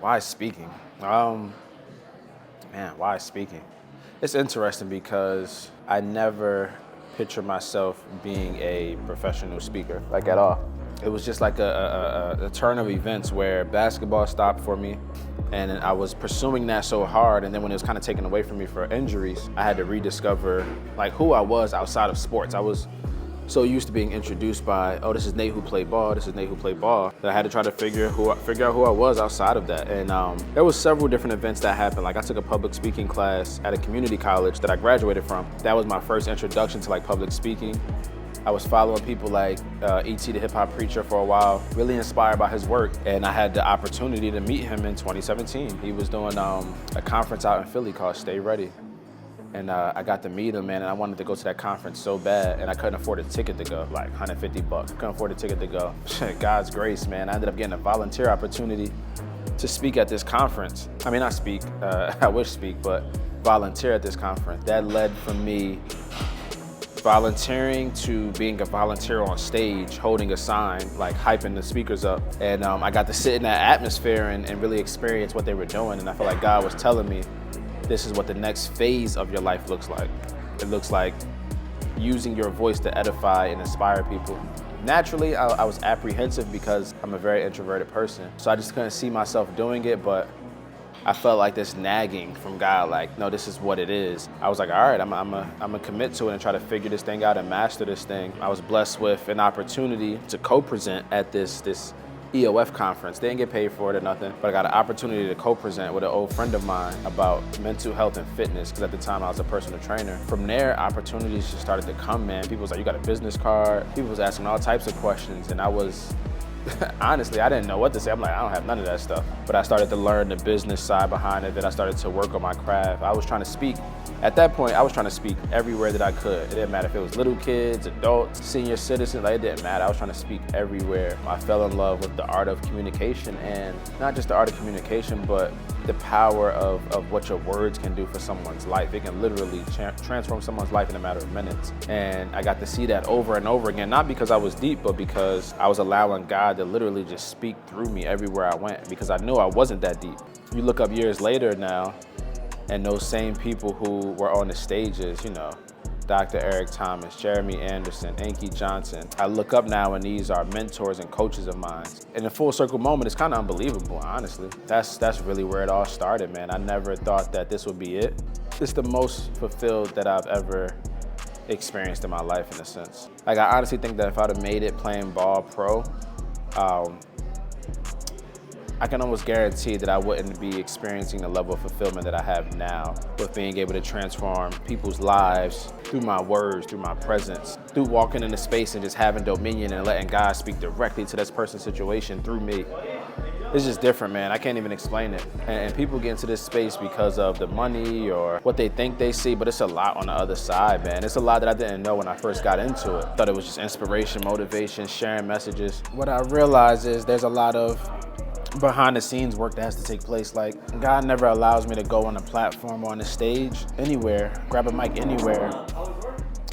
Why speaking? Um, why speaking? It's interesting because I never picture myself being a professional speaker, like at all. It was just like a turn of events where basketball stopped for me, and I was pursuing that so hard, and then when it was kind of taken away from me for injuries, I had to rediscover like who I was outside of sports. I was so used to being introduced by, oh, this is Nate who played ball, this is Nate who played ball, that I had to try to figure out who I was outside of that. And there was several different events that happened. Like I took a public speaking class at a community college that I graduated from. That was my first introduction to like public speaking. I was following people like E.T. the Hip Hop Preacher for a while, really inspired by his work. And I had the opportunity to meet him in 2017. He was doing a conference out in Philly called Stay Ready. And I got to meet him, man, and I wanted to go to that conference so bad, and I couldn't afford a ticket to go, like $150. Couldn't afford a ticket to go. God's grace, man. I ended up getting a volunteer opportunity to speak at this conference. I mean, not speak, I wish speak, but volunteer at this conference. That led from me volunteering to being a volunteer on stage, holding a sign, like hyping the speakers up. And I got to sit in that atmosphere and really experience what they were doing, and I felt like God was telling me, this is what the next phase of your life looks like. It looks like using your voice to edify and inspire people. Naturally, I was apprehensive because I'm a very introverted person. So I just couldn't see myself doing it, but I felt like this nagging from God, like, no, this is what it is. I was like, all right, I'm gonna commit to it and try to figure this thing out and master this thing. I was blessed with an opportunity to co-present at this EOF conference. They didn't get paid for it or nothing, but I got an opportunity to co-present with an old friend of mine about mental health and fitness, because at the time I was a personal trainer. From there, opportunities just started to come, man. People was like, you got a business card? People was asking all types of questions, and I was, honestly, I didn't know what to say. I'm like, I don't have none of that stuff. But I started to learn the business side behind it, then I started to work on my craft. I was trying to speak. At that point, I was trying to speak everywhere that I could. It didn't matter if it was little kids, adults, senior citizens, like it didn't matter. I was trying to speak everywhere. I fell in love with the art of communication, and not just the art of communication, but the power of what your words can do for someone's life. It can literally transform someone's life in a matter of minutes. And I got to see that over and over again, not because I was deep, but because I was allowing God to literally just speak through me everywhere I went, because I knew I wasn't that deep. You look up years later now, and those same people who were on the stages, you know, Dr. Eric Thomas, Jeremy Anderson, Enki Johnson. I look up now and these are mentors and coaches of mine. In a full circle moment, it's kind of unbelievable, honestly. That's really where it all started, man. I never thought that this would be it. It's the most fulfilled that I've ever experienced in my life, in a sense. Like, I honestly think that if I'd have made it playing ball pro, I can almost guarantee that I wouldn't be experiencing the level of fulfillment that I have now, with being able to transform people's lives through my words, through my presence, through walking into space and just having dominion and letting God speak directly to this person's situation through me. It's just different, man. I can't even explain it. And people get into this space because of the money or what they think they see, but it's a lot on the other side, man. It's a lot that I didn't know when I first got into it. Thought it was just inspiration, motivation, sharing messages. What I realized is there's a lot of behind the scenes work that has to take place. Like, God never allows me to go on a platform or on a stage anywhere, grab a mic anywhere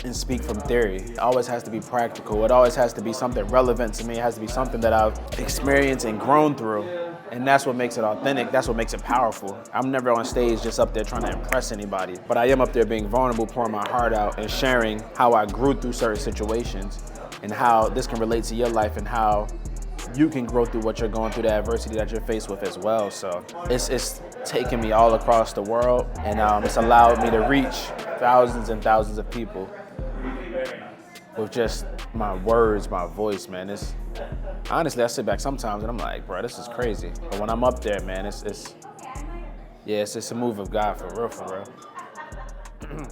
and speak from theory. It always has to be practical. It always has to be something relevant to me. It has to be something that I've experienced and grown through. And that's what makes it authentic. That's what makes it powerful. I'm never on stage just up there trying to impress anybody, but I am up there being vulnerable, pouring my heart out and sharing how I grew through certain situations and how this can relate to your life and how you can grow through what you're going through, the adversity that you're faced with as well. So it's taken me all across the world, and it's allowed me to reach thousands and thousands of people with just my words, my voice, man. It's honestly, I sit back sometimes and I'm like, bro, this is crazy. But when I'm up there, man, it's a move of God for real, for real.